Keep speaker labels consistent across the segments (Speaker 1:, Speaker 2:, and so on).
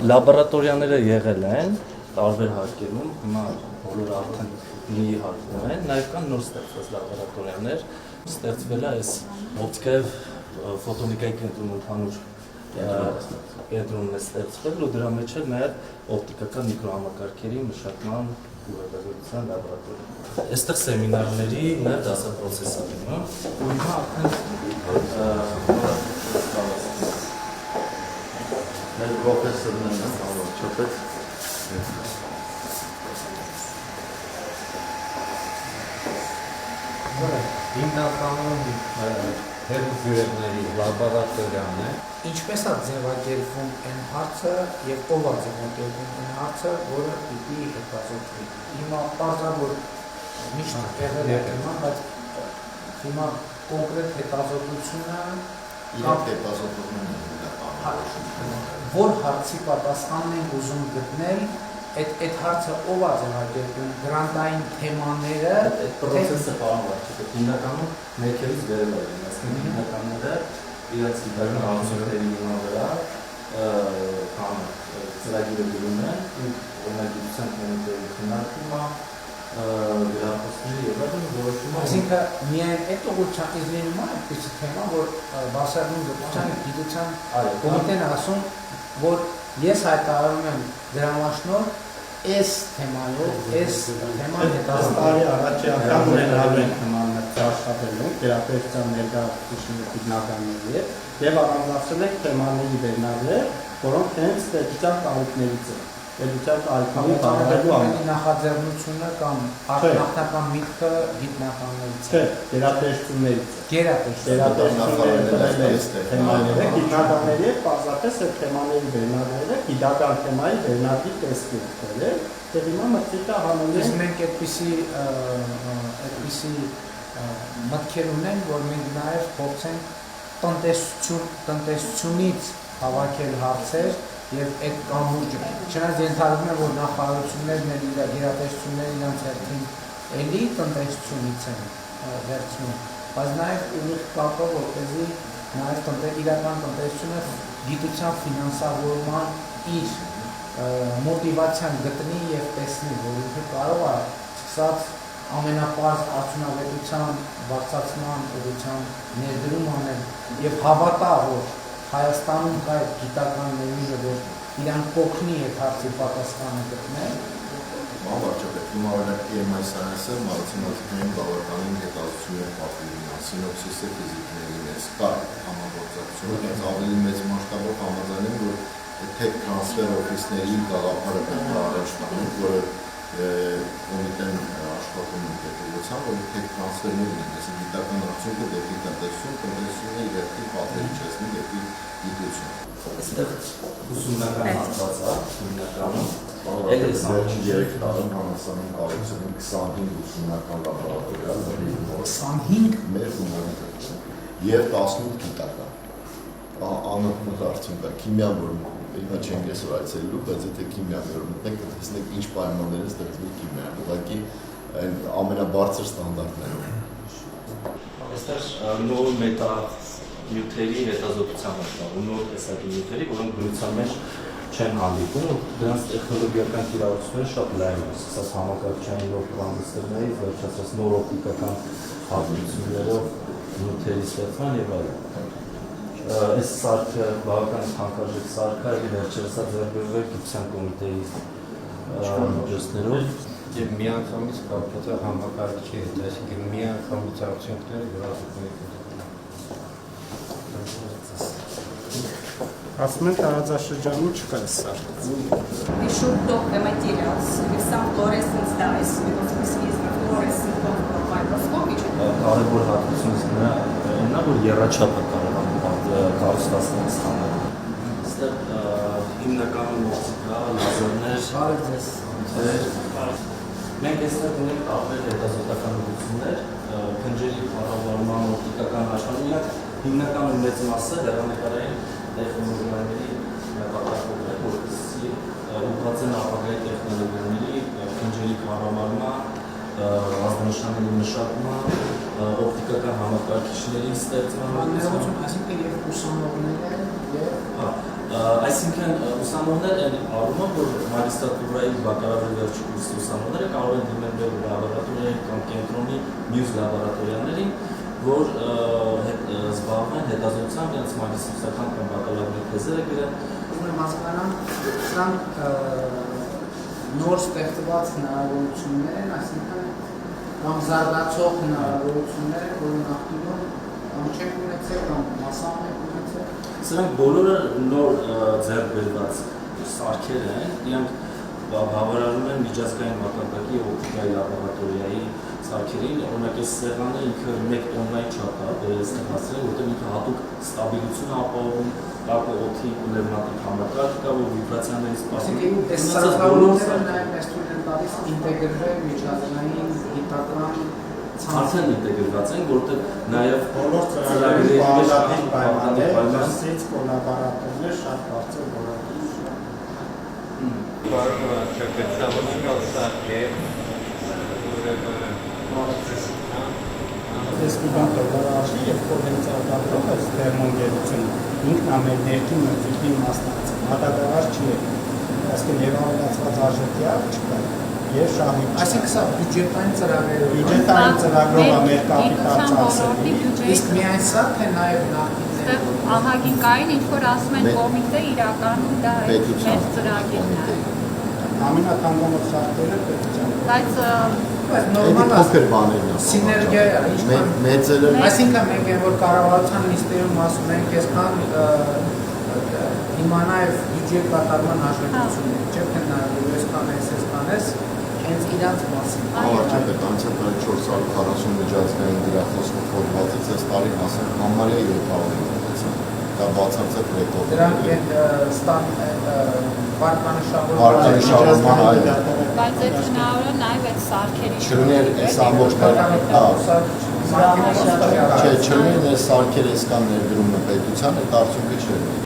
Speaker 1: լաբորատորիաները եղել են տարբեր հարկերում, հիմա բոլորը արդեն մի հարկում են, նաև կան նոր ստեղծված լաբորատորիաներ, ստեղծվել է այս օպտիկայի ֆոտոնիկայի կենտրոն ընդհանուր կենտրոնն է ստեղծվել ու դրա մեջ էլ նաև օպտիկական միկրոհամակարգերի մշակման ու հետազոտության լաբորատորիա։ Այստեղ սեմինարների նաև դասապրոցես է լինում, ու հիմա արդեն
Speaker 2: մեր պրոֆեսորն է ամոչոպեց։
Speaker 3: Հիմնականում հերձյուրեղների լաբորատորիան է։
Speaker 4: Ինչպես է ձևակերպվում այն հարցը եւ ով է ձևակերպում այն հարցը, որը պիտի հետազոտվի։ Հիմա բարձր որ միշտ եղել է թեմա, բայց հիմա կոնկրետ հետազոտությունը
Speaker 2: իրենք հետազոտողներն են
Speaker 4: որ հարցի պատասխանն են ուզում գտնել, այդ հարցը ով է ձևակերպում, գրանտային թեմաները,
Speaker 1: այդ պրոցեսը պարունակի, հիմնականում ներքևից վերել է, այսինքն հիմնականները իրաց գիտական հարցումների վրա ծրագիրը գրում են ու օրինագիտության կոմիտեի քննարկում է գրախոսների եւ այլն որոշում է։
Speaker 4: Այսինքն միայն այդ ուղղությամբ լինում է այդպիսի թեմա, որ բարձրանում գիտության կոմիտեն ասում, որ ես հայտարարում եմ դրամաշնոր այս թեմայով, այս թեման
Speaker 5: տարի առաջի անգամ ունենալու են թեմաներ աշխատելու, թերապևտության ներկայացուցիչների գիտնականների եւ առանձնացրել են թեմաների վերնագրեր, որոնք հենց պետության տարիքներից են։ Պետության տարիքների տարբերելու
Speaker 4: նախաձեռնությունը կամ նախնական միտքը գիտնականներից
Speaker 5: չէ, թերապևտություններից թեմաները, գիտնականների եւ պարզապես այդ թեմաների վերնագրերը գիտական թեմայի վերնագրի տեսքի են եւ հիմա մտքերը հանել են
Speaker 4: մենք այդպիսի մտքեր ունենք, որ մենք նաեւ փորձենք տնտեսությունից հավաքել հարցեր եւ այդ կամուրջը չնայած ենթադրվում է որ նախարարություններն են իրատեսությունները իրանց հերթին էլի տնտեսությունից են վերցնում բայց նաեւ ուղիղ կապը որպեսզի նաեւ իրական տնտեսությունը գիտության ֆինանսավորման իր մոտիվացիան գտնի եւ տեսնի որ ինքը կարող է սկսած ամենապարզ արդյունավետության բարձրացման ուղղությամբ ներդրում անել եւ հավատա որ Հայաստանում կա այդ գիտական ներուժը, որ իրանք կօգնի այդ հարցի պատասխանը գտնել։
Speaker 2: Բավարարչապետ, հիմա օրինակ EMI Science-ը մաթեմատիկային բավականին հետազոտություններ պատվիրում է, սինոպսիսը ֆիզիկների մեջ կա համագործակցություն, բայց ավելի մեծ մասշտաբով համաձայն եմ, որ tech transfer office-ների գաղափարը պետք է առաջ տանել, որը կոմիտեն աշխատում է հետևության, որ tech transfer-ներ լինեն, այսինքն գիտական արդյունքը դեպի տնտեսություն, տնտեսությունը իր հետին պատերի չեսնի դեպի գիտություն։
Speaker 1: Այստեղ ուսումնական հատված է, հիմնականում
Speaker 2: Այս վերջին 3 տարում համալսարանի կառուցել 25 ուսումնական լաբորատորիա,
Speaker 4: 25
Speaker 2: մեր ունենալիք եւ 18 գիտական։ Անընդհատ արդյունք է, քիմիան, որ հիմա չենք այսօր այցելելու, բայց եթե քիմիան որ մտնենք, կտեսնենք ինչ պայմաններ են ստեղծվել քիմիան, ուղղակի այն ամենաբարձր ստանդարտներով։
Speaker 1: Այստեղ նոր մետանյութերի հետազոտության մասնավոր նոր տեսակի նյութերի, որոնք բնության մեջ չեն հանդիպում, դրանց տեխնոլոգիական կիրառությունները շատ լայն են, սկսած համակարգչային նոր տրանզիստորներից, վերջացած նոր օպտիկական հատկություններով նյութերի ստեղծման եւ այլն։ Այս սարքը բավական թանկարժեք սարք է, վերջերս ձեռքբերվել գիտության կոմիտեի միջոցներով
Speaker 3: Եվ միանգամից կապված է համակարգչի հետ, այսինքն միանգամից արդյունքները գրաֆիկների
Speaker 5: ասում են տարածաշրջանում չկա այս սարքը։
Speaker 6: We should talk the materials with some fluorescence dyes because this is the fluorescent microscope which
Speaker 1: կարևոր հատկությունից նրան է, որ եռաչափը կարող է կառուցվածքներ ստանալ։ Այստեղ հիմնականում օպտիկա, լազերներ, մենք այստեղ ունենք տարբեր հետազոտական ուղղություններ, փնջերի կառավարման, օպտիկական աշխատանք, հիմնականում մեծ մասը հեռանկարային տեխնոլոգիաների նպատակով է, որպեսզի ուղղված են ապագայի տեխնոլոգիաների փնջերի կառավարման, ազդանշանների մշակման, օպտիկական համակարգիչների ստեղծման,
Speaker 4: ներողություն, այսինքն եւ ուսանողները եւ
Speaker 1: Այսինքն ուսանողներ այն առումով, որ մագիստրատուրայի բակալավրի վերջի կուրսի ուսանողները կարող են դիմել մեր լաբորատորիայի կամ կենտրոնի մյուս լաբորատորիաներին, որ զբաղվեն հետազոտությամբ իրենց մագիստրական կամ բակալավրի թեզերը գրեն։
Speaker 4: Ուրեմն հասկանամ, սրանք նոր ստեղծված հնարավորություններ են, այսինքն կամ զարգացող հնարավորություններ են, որ նախկինում կամ չենք ունեցել, կամ մասամբ ենք ունեցել։
Speaker 1: Սրանք բոլորը նոր ձեռք բերված սարքեր են, իրենք բավարարում են միջազգային մակարդակի օպտիկայի լաբորատորիայի սարքերին, օրինակ այս սեղանը ինքը 1 տոննայի չափ է վերստեղ հասցրել, որտեղ ինքը հատուկ ստաբիլություն է ապահովում, կապը օդի պնևմատիկ համակարգ կա, որ վիբրացիաներից
Speaker 4: Այսինքն այս սարքավորումները նաև մեզ թույլ են տալիս ինտեգրվել միջազգային գիտական
Speaker 1: Արդեն ինտեգրված են, որտեղ նաև
Speaker 5: բոլոր ծրագրերի պայմաններից կոլաբորատորներ շատ բարձր որակի Ստուդենտը որոշի եւ պոտենցիալը թերմոգերությունը ինքն ամեն ներքին մտքի մասնակցում հատակարար չի այսինքն եւ ավելացված արժեքիա չկա եւ շահի
Speaker 4: Այսինքն սա բյուջետային ծրագրերով
Speaker 5: բյուջետային ծրագրով է մեր կապիտալ ծախսերի
Speaker 4: իսկ միայն սա թե նաև նախկիններ
Speaker 7: ահագին կային ինչ որ ասում են կոմիտե իրականում դա է մեր ծրագիրն է
Speaker 5: ամենաթանկամոտ սարքերը պետության
Speaker 7: բայց
Speaker 4: նորմալ
Speaker 2: փոքր բաներն է
Speaker 4: սիներգիա ինչքան
Speaker 2: մեծերը
Speaker 4: այսինքն մենք այն որ կառավարության նիստերում ասում ենք այսքան հիմա նաև բյուջետ կատարման հաշվետվություններ չէ՞ թե նաև այսքան էս հենց իրանց մասին
Speaker 2: Ավարտել անցյալ 440 միջազգային դրախոսը փոխվածից այս տարի ասենք համարյա 700 դա բացարձակ ռեկորդ
Speaker 4: դրանք ստան
Speaker 2: վարկանշավորման
Speaker 7: բայց այդ հնարավորը նաև այդ սարքերի
Speaker 2: չլիներ այս ամբողջ չէ չլիներ այս սարքերը այսքան ներդրումը պետության այդ արդյունքը չէր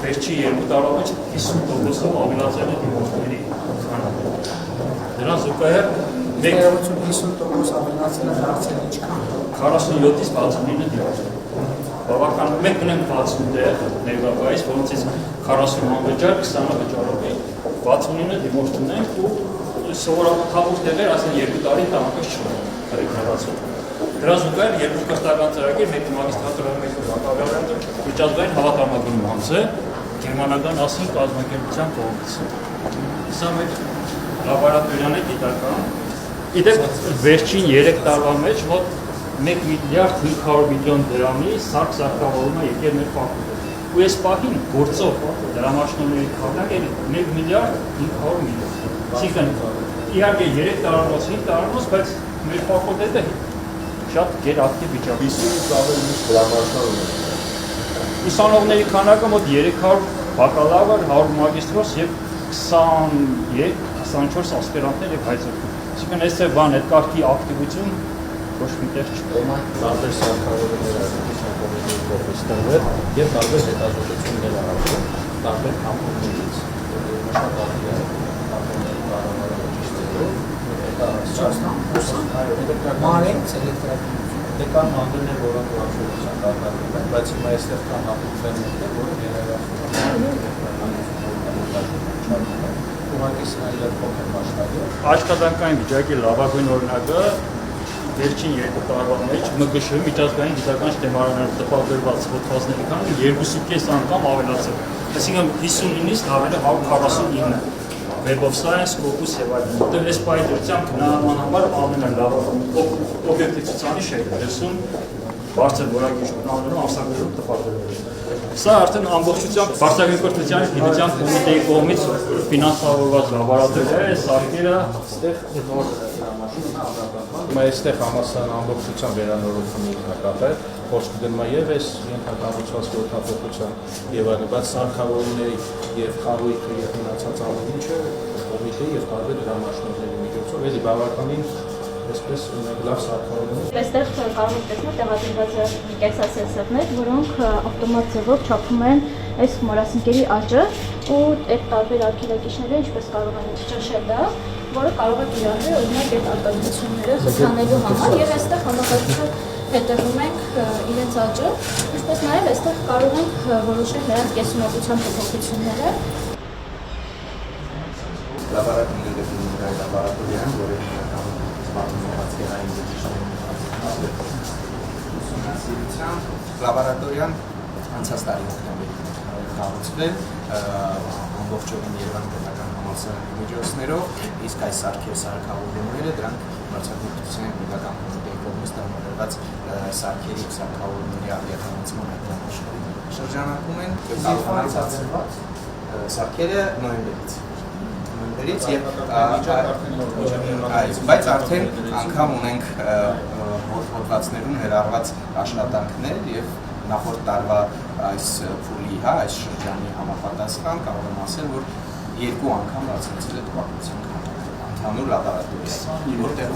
Speaker 8: Վերջի 2 տարվա մեջ 50%-ով ավելացել է դիմորդների քանակը։ Դրան զուգահեռ
Speaker 4: 50% ավելացել է դարձել ինչքան
Speaker 8: 47-ից 69 դիմորդ։ Բավական մենք ունենք 60 տեղ ներկայիս, որոնցից 40 անվճար, 20-ը վճարով է։ 69 դիմորդ ունենք ու սովորաբար թափուր տեղեր ասեն 2 տարի տամակից չունեն ռեկրեացիոն։ Դրա զուգահեռ երկու կրթական ծրագիր, մեկը մագիստրատուրա, մեկը բակալավրիատ, միջազգային հավաքագրում հանց է գերմանական ասին կազմակերպության կողմից։ Սա մեր լաբորատորիան է գիտական։ Իդեպ վերջին 3 տարվա մեջ մոտ 1 միլիարդ 500 միլիոն դրամի սարք-սարքավորում է եկել մեր ֆակուլտետում։ Ու այս պահին գործող դրամաշնորհների քանակը 1 միլիարդ 500 միլիոն։ Այսինքն իհարկե 3 տարվանոց, 5 տարվանոց, բայց մեր ֆակուլտետը շատ գերակտիվ վիճակի։
Speaker 2: 50-ից ավելի միշտ դրամաշնորհ
Speaker 8: Ուսանողների քանակը մոտ 300 բակալավր, 100 մագիստրոս եւ 23-24 ասպիրանտներ եւ հայցորդներ։ Այսինքն այս է բան, այդ կարգի ակտիվություն ոչ միտեղ չկա։
Speaker 1: Տարբեր սարքավորումներ արտադրության կոմիտեի կողմից տրվել եւ տարբեր հետազոտություններ արվում տարբեր կամպանիներից։ Շատ ակտիվ է կամպանիայի կառավարողը
Speaker 4: Մարենց էլեկտրական
Speaker 1: Դե կան մանդրներ, որոնք որոշության կատարվում են, բայց հիմա այստեղ կան հատուկ ֆերմենտներ, որոնք ներառվում են ուղղակի սնայել փոքր մասշտաբի։
Speaker 8: Աշխատանքային վիճակի լավագույն օրինակը վերջին 2 տարվա մեջ ՄԳՇ միջազգային գիտական շտեմարաններով տպագրված հոդվածների քանակը 2.5 անգամ ավելացել։ Այսինքն 59-ից դառել է 149։ Web of Science, Scopus եւ այլն։ Որտեղ այս պայծրությամբ գնահատման համար ամենալավ օբյեկտիվացիայի շեյքը դրսում բարձր որակի ժուրնալներում ամսագրերում տպագրվել է։ Սա արդեն ամբողջությամբ Վարշավայի կրթության գիտության կոմիտեի կողմից ֆինանսավորված լաբորատորիա է, սարքերը
Speaker 1: Այստեղ նոր դրամաշինը ամրապնդման։ Հիմա այստեղ համասարան ամբողջությամբ վերանորոգումներ կատարել,
Speaker 9: խոսք գնում է եւ այս ենթակառուցվածքի օգտագործության եւ այլն, բայց սարքավորումների եւ խարույկը եւ մնացած ամեն ինչը կոմիտեի եւ տարբեր դրամաշնորհների միջոցով էլի բավականին այսպես ունենք լավ սարքավորումներ։
Speaker 10: Այստեղ կարող եք տեսնել տեղադրված կենսասենսորներ, որոնք ավտոմատ ձևով չափում են այս մորասինկերի աճը ու այդ տարբեր արգելակիչները ինչպես կարող են ճնշել դա, որը կարող է կիրառվել օրինակ այդ արտադրությունները խթանելու համար եւ այստեղ համակարգչով հետևում ենք իրենց աճը, ինչպես նաեւ այստեղ կարող ենք որոշել նրանց կենսունակության փոփոխությունները։
Speaker 11: Լաբորատորիան, որը Լաբորատորիան անցած տարի հոկտեմբերին կառուցվել ամբողջովին Երևանի պետական համալսարանի միջոցներով, իսկ այս սարքավորումները դրանք մրցակցության պետական կոմիտեի կողմից տրամադրված սարքերի ու սարքավորումների արդիականացման շրջանակում են եւ կարողանացած սարքերը նոյեմբերից բայց արդեն անգամ ունենք հոդվածներում ներառված աշխատանքներ եւ նախորդ տարվա այս փուլի, այս շրջանի համապատասխան կարող եմ ասել, որ 2 անգամ բացեցել է տպագրության ընդհանուր լաբորատորիա, որտեղ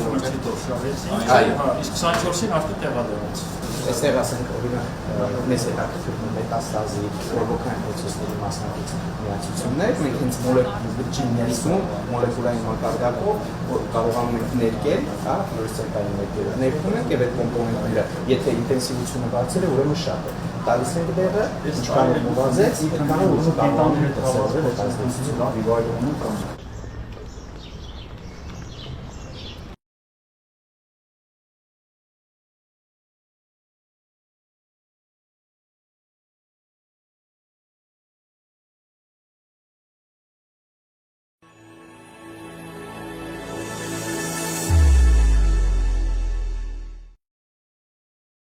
Speaker 8: իսկ 24-ին արդեն տեղադրված։
Speaker 11: Այստեղ ասենք օրինակ մեզ հետաքրքրում է մետաստազի ռոբոկային պրոցեսների մասնակից միացություններ, մենք հենց մոլեկուլային մոլեկուլային մակարդակով կարողանում ենք ներկել, հա, ֆլորեսցենտային ներկում ենք եւ այդ կոմպոնենտները, եթե ինտենսիվությունը բարձր է, ուրեմն շատ է։ Տալիս ենք դեղը, ինչքան նվազեց, այնքան ուժ կարողանում ենք տեսնել այդ ազդեցությունը վիվայրում կամ